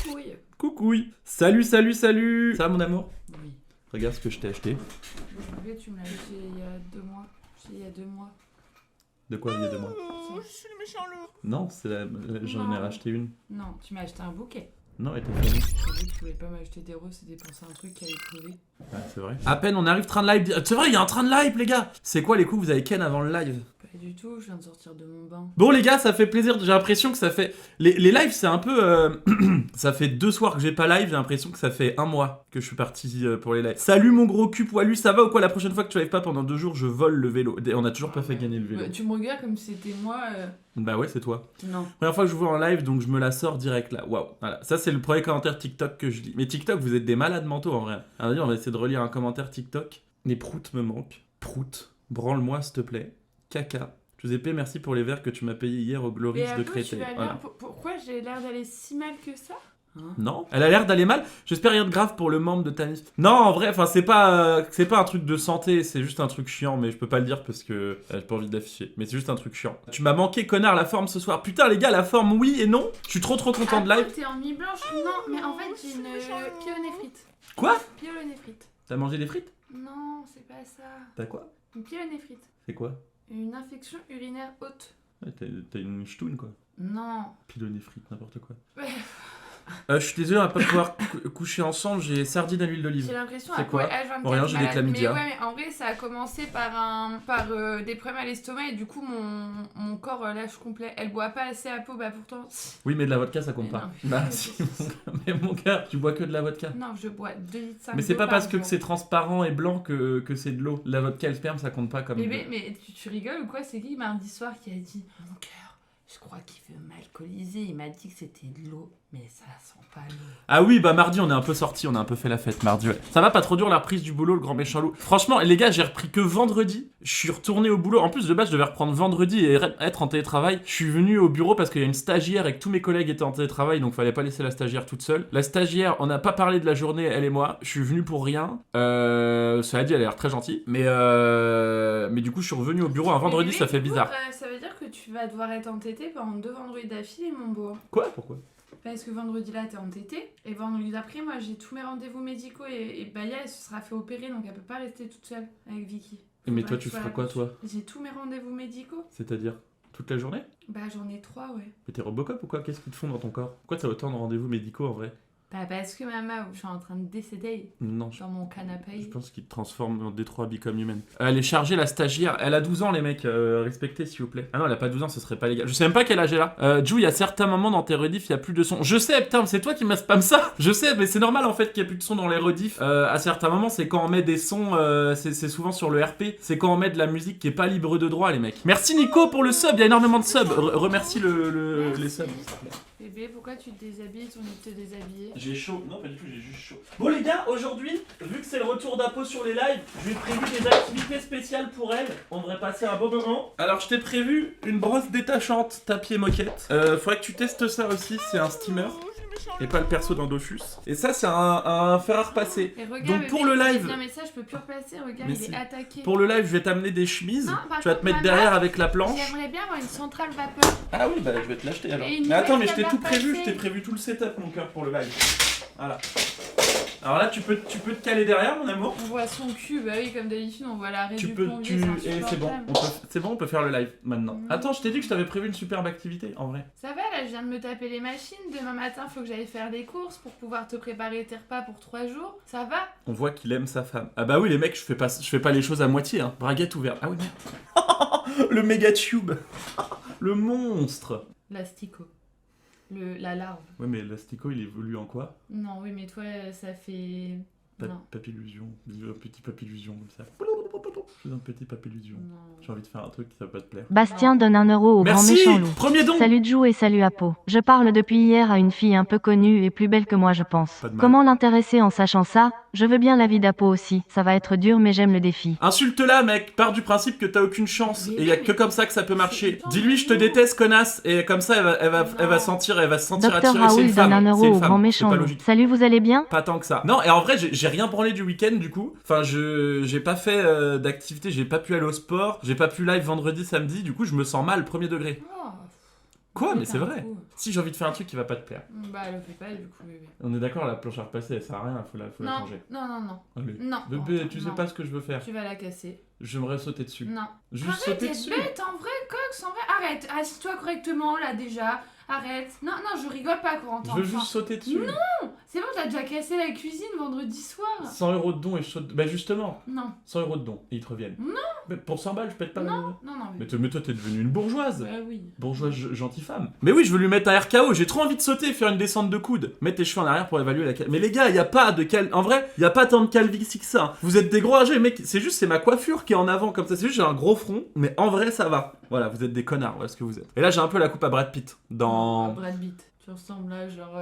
Coucouille. Coucouille. Salut, salut, salut. Ça va mon amour? Oui. Regarde ce que je t'ai acheté. En fait, tu me l'as acheté il y a 2 mois. Il y a 2 mois. De quoi il y a 2 mois? Je suis le méchant loup. Non, j'en ai Non. racheté une. Non, tu m'as acheté un bouquet. Non, elle était finie. J'ai dit que tu voulais pas m'acheter des roses et dépenser un truc qui allait crever. Ouais, c'est vrai. À peine on arrive, train de live. C'est vrai, il y a un train de live, les gars. C'est quoi les coups vous avez ken avant le live? Pas du tout, je viens de sortir de mon bain. Bon les gars, ça fait plaisir, j'ai l'impression que ça fait... Les lives c'est un peu... ça fait 2 soirs que j'ai pas live, j'ai l'impression que ça fait 1 mois que je suis parti pour les lives. Salut mon gros cul poilu, ça va ou quoi? La prochaine fois que tu lives pas pendant 2 jours, je vole le vélo. On a toujours pas fait gagner le vélo. Tu me regardes comme si c'était moi. Bah ouais, c'est toi. Non. Première fois que je vous vois en live, donc je me la sors direct là. Waouh. Voilà. Ça c'est le premier commentaire TikTok que je lis. Mais TikTok, vous êtes des malades mentaux en vrai. Alors on va essayer de relire un commentaire TikTok. Les proutes me manquent. Prout. Branle-moi s'il te plaît. Caca. Giuseppe, merci pour les verres que tu m'as payés hier au Gloris Et de après, tu Créteil. vas bien. Voilà. Pourquoi j'ai l'air d'aller si mal que ça hein? Non, elle a l'air d'aller mal. J'espère rien de grave pour le membre de Tanis. Non, en vrai, enfin c'est pas un truc de santé, c'est juste un truc chiant, mais je peux pas le dire parce que j'ai pas envie d'afficher. Mais c'est juste un truc chiant. Tu m'as manqué, connard, la forme ce soir. Putain les gars, la forme oui et non. Je suis trop content de live. T'es en mi blanche? Non, mais en fait j'ai une pyélonéphrite. Quoi? Pyélonéphrite. T'as mangé des frites? Non, c'est pas ça. T'as quoi? Une pyélonéphrite. C'est quoi? Une infection urinaire haute. Ouais, t'as une ch'toune quoi. Non. Pilonéphrite, n'importe quoi. Ouais. Je suis désolé, on va pas pouvoir coucher ensemble, j'ai sardine à l'huile d'olive. J'ai l'impression C'est à quoi? H24. Rien, j'ai des malade. chlamydia. Mais ouais, mais en vrai, ça a commencé par des problèmes à l'estomac et du coup, mon corps lâche complet. Elle boit pas assez à peau, bah pourtant. Oui, mais de la vodka ça compte Mais pas. non. Bah si, mais mon gars, tu bois que de la vodka. Non, je bois 2 litres 5 Mais c'est d'eau pas par parce que jour. c'est transparent et blanc que c'est de l'eau. La vodka et le sperme ça compte pas comme. Mais tu rigoles ou quoi? C'est qui mardi soir qui a dit mon cœur, je crois qu'il veut m'alcooliser. Il m'a dit que c'était de l'eau, mais ça sent pas l'eau. Ah oui, bah mardi on est un peu sorti, on a un peu fait la fête mardi, ouais. Ça va pas trop dur la reprise du boulot, le grand méchant loup. Franchement, les gars, j'ai repris que vendredi. Je suis retourné au boulot. En plus, de base, je devais reprendre vendredi et être en télétravail. Je suis venu au bureau parce qu'il y a une stagiaire et que tous mes collègues étaient en télétravail, donc fallait pas laisser la stagiaire toute seule. La stagiaire, on n'a pas parlé de la journée, elle et moi. Je suis venu pour rien. Cela dit, elle a l'air très gentille. Mais du coup, je suis revenu au bureau un vendredi, Mais ça fait du coup, bizarre. Ça veut dire que tu vas devoir être en TT pendant 2 vendredis d'affilée, mon beau. Quoi? Pourquoi? Parce que vendredi là, t'es en TT. Et vendredi d'après, moi, j'ai tous mes rendez-vous médicaux. Et Baya, elle se sera fait opérer, donc elle peut pas rester toute seule avec Vicky. Mais Faudra toi, que tu je sois feras là quoi, dessus. toi? J'ai tous mes rendez-vous médicaux. C'est-à-dire toute la journée? Bah, j'en ai 3, ouais. Mais t'es Robocop ou quoi? Qu'est-ce qu'ils te font dans ton corps? Pourquoi t'as autant de rendez-vous médicaux en vrai? Bah, parce que maman, je suis en train de décéder Non, dans mon canapé. je pense qu'il te transforme en Détroit Become Human. Elle est chargée, la stagiaire. Elle a 12 ans, les mecs. Respectez, s'il vous plaît. Ah non, elle a pas 12 ans, ce serait pas légal. Je sais même pas quel âge elle a. Jou, il y a certains moments dans tes rediffs, il y a plus de son. Je sais, putain, c'est toi qui m'as spam ça. Je sais, mais c'est normal en fait qu'il y a plus de son dans les rediffs. À certains moments, c'est quand on met des sons. C'est souvent sur le RP. C'est quand on met de la musique qui est pas libre de droit, les mecs. Merci Nico pour le sub. Il y a énormément de subs. Remercie les subs. Bébé, pourquoi tu te déshabilles? Ton envie de te déshabiller? J'ai chaud. Non, pas du tout, j'ai juste chaud. Bon, les gars, aujourd'hui, vu que c'est le retour d'Apo sur les lives, je lui ai prévu des activités spéciales pour elle. On devrait passer un beau moment. Alors, je t'ai prévu une brosse détachante tapis et moquette. Faudrait que tu testes ça aussi, c'est un steamer. Et pas le perso dans Dofus. Et ça, c'est un fer à repasser. Et regarde, Donc, bébé, pour le live. Non, mais ça, je peux plus repasser. Regarde, Mais il est c'est- attaqué. Pour le live, je vais t'amener des chemises. Non, par Tu vas te contre, mettre maman, derrière avec la planche. J'aimerais bien avoir une centrale vapeur. Ah oui, bah je vais te l'acheter alors. Et une Mais attends, mais nouvelle je t'ai tout qui va prévu, passer. je t'ai prévu tout le setup, mon cœur, pour le live. Voilà. Alors là, tu peux te caler derrière, mon amour. On voit son cul, bah oui, comme d'habitude, on voit l'arrêt Tu du peux, plombier, et c'est bon, on peut faire le live maintenant. Mhm. Attends, je t'ai dit que je t'avais prévu une superbe activité, en vrai. Ça va, là, je viens de me taper les machines. Demain matin, faut que j'aille faire des courses pour pouvoir te préparer tes repas pour 3 jours. Ça va? On voit qu'il aime sa femme. Ah bah oui, les mecs, je fais pas les choses à moitié, hein. Braguette ouverte. Ah oui, merde. Le méga tube. Le monstre. L'astico. La larve. Ouais, mais l'astico, il évolue en quoi? Non, oui, mais toi, ça fait... Non. Papillusion. Un petit papillusion comme ça. Je fais un petit papillusion. Non. J'ai envie de faire un truc qui va pas te plaire. Bastien donne 1 euro au grand Merci. méchant loup. Premier don. Salut Jou et salut Apo. Je parle depuis hier à une fille un peu connue et plus belle que moi je pense. Pas de mal. Comment l'intéresser en sachant ça? Je veux bien l'avis d'Apo aussi. Ça va être dur mais j'aime le défi. Insulte-la, mec. Pars du principe que t'as aucune chance. Mais Et y a oui, que mais- comme ça que ça peut marcher. C'est Dis-lui, je te non. déteste, connasse. Et comme ça, elle va Non. se sentir Docteur attirée. C'est Raoul une femme. donne 1 C'est euro une au femme. grand C'est méchant pas loup. logique. Salut, vous allez bien? Pas tant que ça. Non, et en vrai, j'ai rien branlé du week-end du coup. Enfin, j'ai pas fait d'activité, j'ai pas pu aller au sport, j'ai pas pu live vendredi, samedi. Du coup, je me sens mal, premier degré. Oh. Quoi? Mais Oui, c'est t'as un vrai. trou. Si j'ai envie de faire un truc qui va pas te plaire. Bah, le fais pas, du coup, bébé. On est d'accord, la planche à repasser, elle sert à rien, faut la Non, changer. non, non, non. Allez. Non. Bébé, Attends, tu sais non. pas ce que je veux faire. Tu vas la casser. J'aimerais sauter dessus. Non. Juste Arrête sauter d'être dessus. bête, en vrai, Cox, en vrai. Arrête, assis-toi correctement, là, déjà. Arrête. Non, non, je rigole pas, Corentin. Je veux juste Enfin, sauter dessus. Non, c'est bon, t'as déjà cassé la cuisine vendredi soir. 100 € de dons et je saute. Bah justement, Non, 100 € de dons et ils te reviennent. Non. Mais pour 100 balles, je pète pas. non, non, Mais toi, t'es devenue une bourgeoise. Bah oui. Bourgeoise gentille femme. Mais oui, je veux lui mettre un RKO, j'ai trop envie de sauter, faire une descente de coude. Mettre tes cheveux en arrière pour évaluer la. Mais les gars, y a pas de en vrai, y a pas tant de calvitie que ça. Hein. Vous êtes des gros âgés, mec, c'est ma coiffure qui est en avant comme ça. C'est juste j'ai un gros front, mais en vrai, ça va. Voilà, vous êtes des connards, voilà ce que vous êtes. Et là, j'ai un peu la coupe à Brad Pitt dans. Brad Pitt. Tu ressembles là, genre,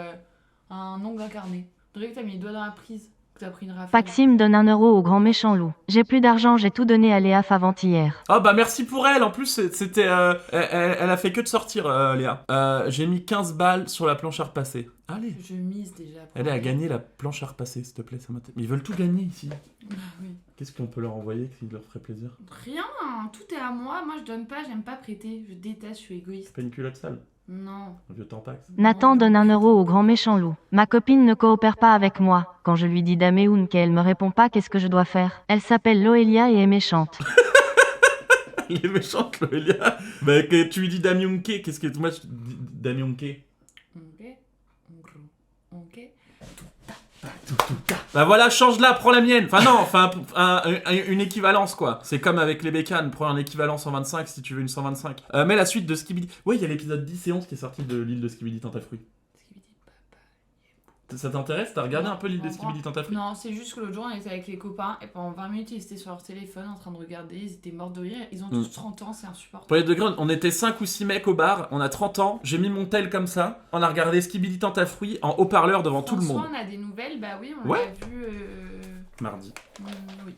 à un ongle incarné. On dirait que t'as mis les doigts dans la prise. Que t'as pris une rafale. Maxime donne 1 euro au grand méchant loup. J'ai plus d'argent, j'ai tout donné à Léa avant-hier. Ah bah merci pour elle, en plus c'était elle a fait que de sortir Léa. J'ai mis 15 balles sur la planche à repasser. Allez. Je mise déjà. pour Elle a aller. gagné la planche à repasser, s'il te plaît, ça m'intéresse. Mais ils veulent tout gagner ici. Ah oui. Qu'est-ce qu'on peut leur envoyer qui leur ferait plaisir? Rien, tout est à moi. Moi, je donne pas, j'aime pas prêter. Je déteste, je suis égoïste. Pas une culotte sale, Non. un vieux tampax. Nathan donne 1 euro au grand méchant loup. Ma copine ne coopère pas avec moi. Quand je lui dis Daméoun qu'elle me répond pas, qu'est-ce que je dois faire? Elle s'appelle Loelia et est méchante. Les méchantes, Loelia. Bah que tu lui dis Damionke, qu'est-ce que moi je dis Damionke? Ok. Ok. Bah voilà, change-la, prends la mienne. Enfin non, enfin une équivalence quoi. C'est comme avec les bécanes, prends un équivalent 125 si tu veux une 125. Mais la suite de Skibidi. Ouais, il y a l'épisode 10 et 11 qui est sorti de l'île de Skibidi Tentafruit. Ça t'intéresse? T'as regardé un peu l'île de Skibidi Tentafruit? Non, c'est juste que l'autre jour, on était avec les copains et pendant 20 minutes, ils étaient sur leur téléphone en train de regarder. Ils étaient morts de rire. Ils ont tous 30 ans, c'est insupportable. Pour les degrés, on était 5 ou 6 mecs au bar, on a 30 ans, j'ai mis mon tel comme ça, on a regardé Skibidi Tentafruit en haut-parleur devant tout le monde. François, on a des nouvelles, bah oui, on Ouais. l'a vu. Mardi. Oui.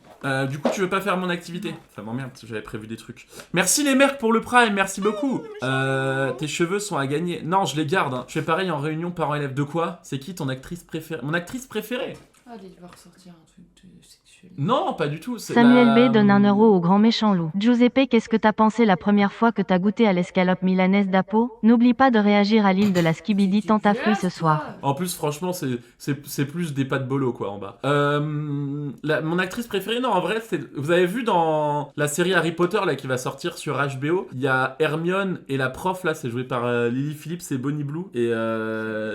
Du coup, tu veux pas faire mon activité? Ça m'emmerde, parce que j'avais prévu des trucs. Merci les mercs pour le prime, merci beaucoup. Tes cheveux sont à gagner. Non, je les garde. Hein. Je fais pareil en réunion parent-élève. De quoi? C'est qui ton actrice préférée? Mon actrice préférée? Allez, il va ressortir un truc de sexuel. Non, pas du tout. C'est Samuel la... B donne 1 euro au grand méchant loup. Giuseppe, qu'est-ce que t'as pensé la première fois que t'as goûté à l'escalope milanaise d'Apo? N'oublie pas de réagir à l'île de la Skibidi Tentafruit ce soir. En plus, franchement, c'est plus des pâtes bolo, quoi, en bas. Mon actrice préférée, non, en vrai, vous avez vu dans la série Harry Potter, là, qui va sortir sur HBO, il y a Hermione et la prof, là, c'est joué par Lily Phillips et Bonnie Blue, et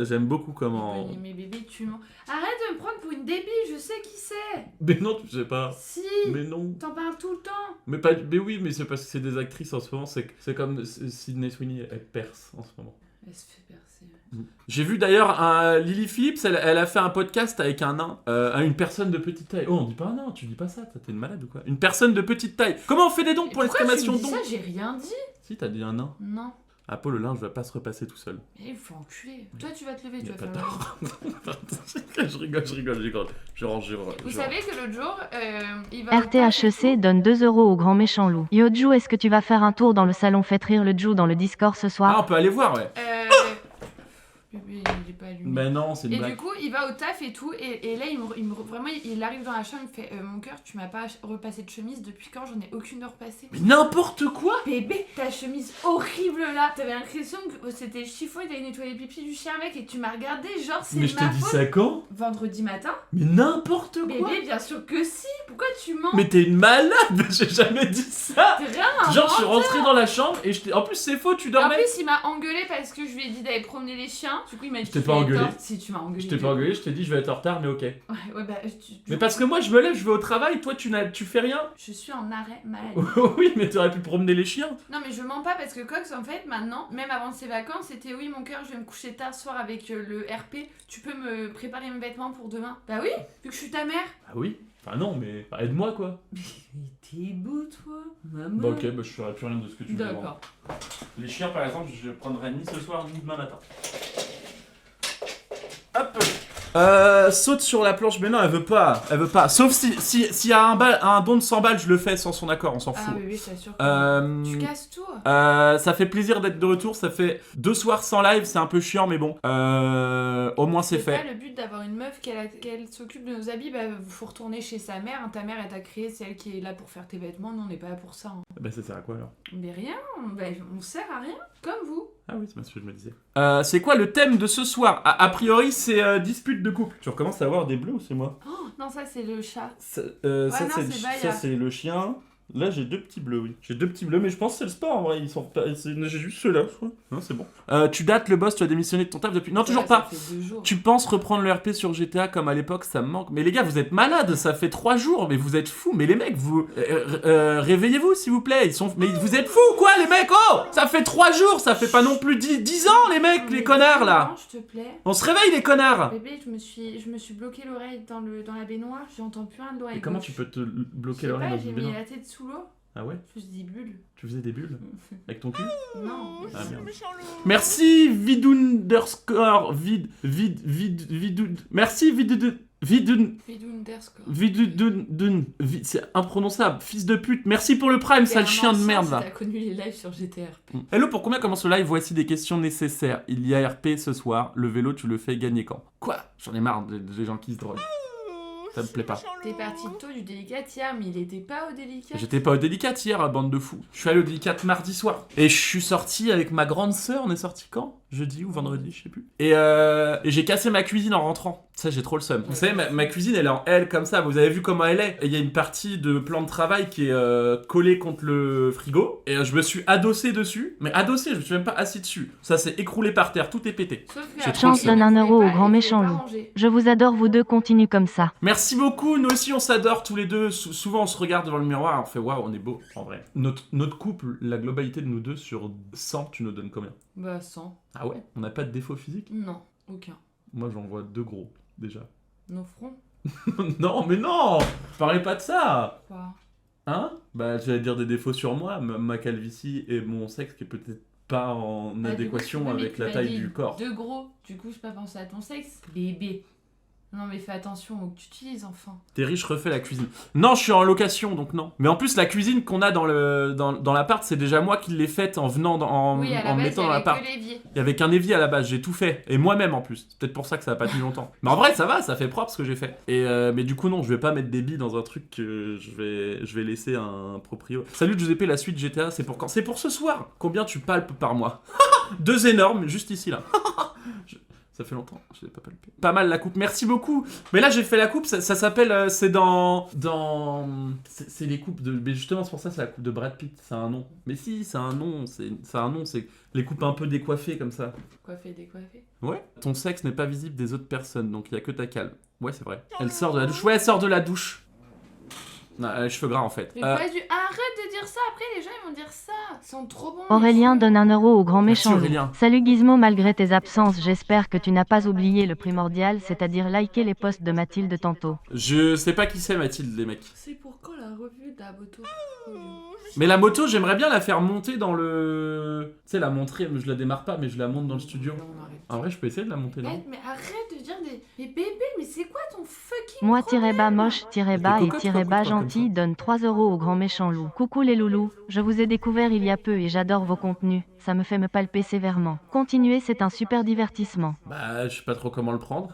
j'aime beaucoup comment... Mais bébé, tu mens. Arrête de me prendre pour une débile, je sais qui c'est. Mais non, tu sais pas. Si. Mais non. T'en parles tout le temps. Mais oui, mais c'est parce que c'est des actrices en ce moment, c'est comme Sydney Sweeney, elle perce en ce moment. Elle se fait percer. J'ai vu d'ailleurs Lily Phillips, elle a fait un podcast avec un nain, une personne de petite taille. Oh, on dit pas un nain, tu dis pas ça, t'es une malade ou quoi? Une personne de petite taille. Comment on fait des dons pour l'exclamation don? don? Ça, j'ai rien dit. Si, t'as dit un nain. Non. Ah, Paul, le linge va pas se repasser tout seul. Mais il faut enculer. Toi, tu vas te lever, Il tu a vas pas faire tort. Je rigole. Je range. Vous savez que l'autre jour, il va. RTHEC donne 2 euros au grand méchant loup. Yo Jou, est-ce que tu vas faire un tour dans le salon? Faites rire le Jou dans le Discord ce Ah, soir. on peut aller voir, ouais. Bébé, il est pas allumé. Mais non, c'est une Et blague. du coup, il va au taf et tout, et là, vraiment, il arrive dans la chambre, il me fait mon cœur, tu m'as pas repassé de chemise depuis quand? J'en ai aucune de repassée. Mais n'importe quoi! Bébé, ta chemise horrible là, t'avais l'impression que c'était chiffon et t'avais nettoyé le pipi du chien mec, et tu m'as regardé genre c'est Mais je t'ai ma dit faute. ça quand? Vendredi matin. Mais n'importe quoi! Bébé, bien sûr que si. Pourquoi tu mens? Mais t'es une malade! J'ai jamais dit ça! T'es rien. Genre, je suis rentré dans la chambre et en plus, c'est faux, tu En dormais! plus, il m'a engueulé parce que je lui ai dit d'aller promener les chiens. Du coup, il m'a dit. Je t'ai qu'il pas avait engueulé. tort. Si, tu m'as engueulé. Je t'ai pas engueulé, je t'ai dit je vais être en retard, mais ok. Ouais, bah. Mais parce que moi je me lève, je vais au travail, toi tu fais rien. Je suis en arrêt maladie. Oui, mais t'aurais pu promener les chiens. Non, mais je mens pas parce que Cox, en fait, maintenant, même avant ses vacances, c'était oui, mon cœur, je vais me coucher tard ce soir avec le RP. Tu peux me préparer mes vêtements pour demain? Bah oui, vu que je suis ta mère. Ah oui. Enfin non, mais aide-moi quoi. Mais t'es beau, toi, maman. Bah ok, bah je ferai plus rien de ce que tu me demandes. D'accord. Les chiens par exemple, je prendrai ni ce soir ni demain matin. Hop. Saute sur la planche, mais non, elle veut pas. Sauf s'il y a un don de 100 balles, je le fais sans son accord, on s'en fout. Ah oui, je t'assure. Tu casses tout. Ça fait plaisir d'être de retour, ça fait 2 soirs sans live, c'est un peu chiant, mais bon. Au moins c'est fait. Pas le but d'avoir une meuf qu'elle s'occupe de nos habits, bah faut retourner chez sa mère. Ta mère, elle t'a créé, c'est elle qui est là pour faire tes vêtements. Nous, on n'est pas là pour ça. Hein. Bah ça sert à quoi alors? Mais rien, bah, on sert à rien, comme vous. Ah oui, c'est bien ce que je me disais. C'est quoi le thème de ce soir? A priori, c'est dispute de couple. Tu recommences à avoir des bleus ou c'est moi? Oh, non, ça c'est le chat. Ça, non, c'est c'est Baya. ça, c'est le chien. Là, j'ai 2 petits bleus, oui. J'ai 2 petits bleus, mais je pense que c'est le sport en vrai. Ils sont pas... J'ai juste ceux-là, je crois. Non, c'est bon. Tu dates le boss, tu as démissionné de ton taf depuis. Non, toujours pas. Ça fait 2 jours. Tu penses reprendre le RP sur GTA comme à l'époque, ça me manque. Mais les gars, vous êtes malades, ça fait 3 jours, mais vous êtes fous. Mais les mecs, vous. Réveillez-vous, s'il vous plaît. Mais vous êtes fous, quoi, les mecs? Oh! Ça fait 3 jours, ça fait pas non plus 10 ans, les mecs, les connards, là. Non, s'il te plaît. On se réveille, les connards! Bébé, je me suis bloqué l'oreille dans la baignoire, j'entends plus un de l'oreille. Et comment gauche. tu peux te Je bloquer sais l'oreille pas, dans j'ai une mis baignoire? la tête sous l'eau, Ah ouais? je me suis dit bulle. Tu faisais des bulles? Avec ton cul? Non. Ah merde. Merci vidunderscore vidun. Merci vidun. C'est imprononçable, fils de pute. Merci pour le prime, sale chien de merde là. T'as connu les lives sur GTRP. Hello, pour combien commence le live? Voici des questions nécessaires. Il y a RP ce soir. Le vélo, tu le fais gagner quand? Quoi? J'en ai marre des gens qui se droguent. Ça me plaît pas. T'es parti tôt du délicat hier, mais il était pas au délicat. J'étais pas au délicat hier, bande de fous. Je suis allé au délicat mardi soir. Et je suis sorti avec ma grande sœur. On est sorti quand? Jeudi ou vendredi, je sais plus. Et j'ai cassé ma cuisine en rentrant. Ça, j'ai trop le seum. Vous savez, ma cuisine, elle est en L comme ça. Vous avez vu comment elle est? Et il y a une partie de plan de travail qui est collée contre le frigo. Et je me suis adossé dessus. Mais adossé, je me suis même pas assis dessus. Ça s'est écroulé par terre. Tout est pété. Sauf que J'ai après, Chance il donne un pouvait euro pas- au grand il méchant pouvait pas loup. ranger. Je vous adore vous deux, continue comme ça. Merci beaucoup. Nous aussi, on s'adore tous les deux. Souvent, on se regarde devant le miroir. On fait waouh, on est beau. En vrai. Notre couple, la globalité de nous deux sur 100, tu nous donnes combien? Bah 100. Ah ouais? On n'a pas de défaut physique? Non, aucun. Moi, j'en vois 2 gros, déjà. Nos fronts. Non, mais non! Je parlais pas de ça! Quoi? Hein? Bah, j'allais dire des défauts sur moi, ma calvitie et mon sexe qui est peut-être pas en Bah, adéquation du coup, avec tu la m'as taille dit du corps. Deux gros. Du coup, je pas pensé à ton sexe. Bébé. Non, mais fais attention au que tu utilises, enfin. T'es riche, refais la cuisine. Non, je suis en location, donc non. Mais en plus, la cuisine qu'on a dans l'appart, c'est déjà moi qui l'ai faite en venant, Oui, à la en me base, mettant il y dans avait l'appart. que l'évier. Il y avait qu'un évier à la base, j'ai tout fait. Et moi-même en plus. C'est peut-être pour ça que ça a pas tenu longtemps. Mais en vrai, ça va, ça fait propre ce que j'ai fait. Et mais du coup, non, je vais pas mettre des billes dans un truc que je vais laisser un proprio. Salut Giuseppe, la suite GTA, c'est pour quand? C'est pour ce soir. Combien tu palpes par mois? 2 énormes, juste ici là. Ça fait longtemps, je l'ai pas palpé. Pas mal la coupe, merci beaucoup. Mais là j'ai fait la coupe, ça s'appelle, c'est c'est les coupes de, mais justement c'est pour ça c'est la coupe de Brad Pitt, c'est un nom. Mais si, c'est un nom, c'est les coupes un peu décoiffées comme ça. Coiffé, décoiffé. Ouais. Ton sexe n'est pas visible des autres personnes, donc il y a que ta calme. Ouais c'est vrai. Elle sort de la douche. Ouais, elle sort de la douche. Non, elle a les cheveux gras en fait. Mais arrête de dire ça, après les gens ils vont dire ça. Ils sont trop bons. Aurélien donne 1 euro au grand Merci, méchant loup. Aurélien. Salut Gizmo, malgré tes absences, j'espère que tu n'as pas oublié le primordial, c'est-à-dire liker les posts de Mathilde tantôt. Je sais pas qui c'est Mathilde les mecs. C'est pour quand la revue de la moto? Mais la moto, j'aimerais bien la faire monter dans le... Tu sais, la montrer, je la démarre pas, mais je la monte dans le studio. Non, on arrête. En vrai, je peux essayer de la monter, non? Mais arrête de dire des... Mais bébé, mais c'est quoi ton fucking Moi problème? bas moche bas T'es et cocotte, quoi, bas comme gentil ça. donne 3 euros au grand méchant loup. Coucou les loulous, je vous ai découvert il y a peu et j'adore vos contenus, ça me fait me palper sévèrement. Continuez, c'est un super divertissement. Bah, je sais pas trop comment le prendre.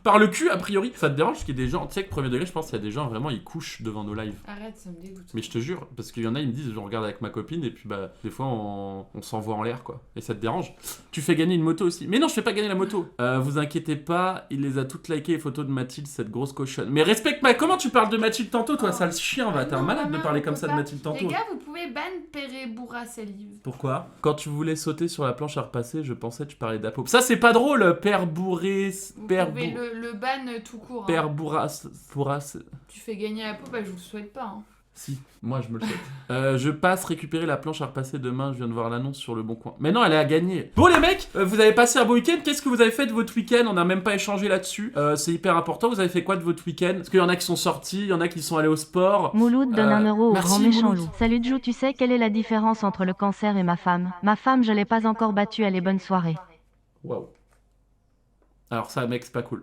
Par le cul, a priori. Ça te dérange qu'il y ait des gens... Tu sais que premier degré, je pense qu'il y a des gens, vraiment, ils couchent devant nos lives. Arrête, ça me dégoûte. Mais je te jure, parce qu'il y en a, ils me disent, je regarde avec ma copine, et puis bah, des fois, on s'envoie en l'air, quoi. Et ça te dérange. Tu fais gagner une moto aussi. Mais non, je fais pas gagner la moto. Vous inquiétez pas, il les a toutes likées, les photos de Mathilde, cette grosse cochonne. Mais respecte ma... Comment tu parles de Mathilde tantôt, toi, sale chien, va? T'es un Non, malade de maman, parler on comme peut ça de pas. Mathilde tantôt. Les gars, vous pouvez ban Péré Bourra Salive. Pourquoi? Quand tu voulais sauter sur la planche à repasser, je pensais que tu parlais d'Apo. Ça, c'est pas drôle, Père Bourré... Vous Père pouvez Bourré... le ban tout court. Père Hein. Bourras... Tu fais gagner la peau, bah je vous le souhaite pas. Hein. Si, moi je me le souhaite. Je passe récupérer la planche à repasser demain, je viens de voir l'annonce sur le bon coin. Mais non, elle est à gagner. Bon les mecs, vous avez passé un beau week-end, qu'est-ce que vous avez fait de votre week-end? On n'a même pas échangé là-dessus, c'est hyper important, vous avez fait quoi de votre week-end? Parce qu'il y en a qui sont sortis, il y en a qui sont allés au sport. Mouloud donne 1 euro au merci, grand méchant Mouloud. loup. Salut Jou, tu sais quelle est la différence entre le cancer et ma femme? Ma femme, je l'ai pas encore battue, elle est bonne soirée. Waouh. Alors ça mec, c'est pas cool.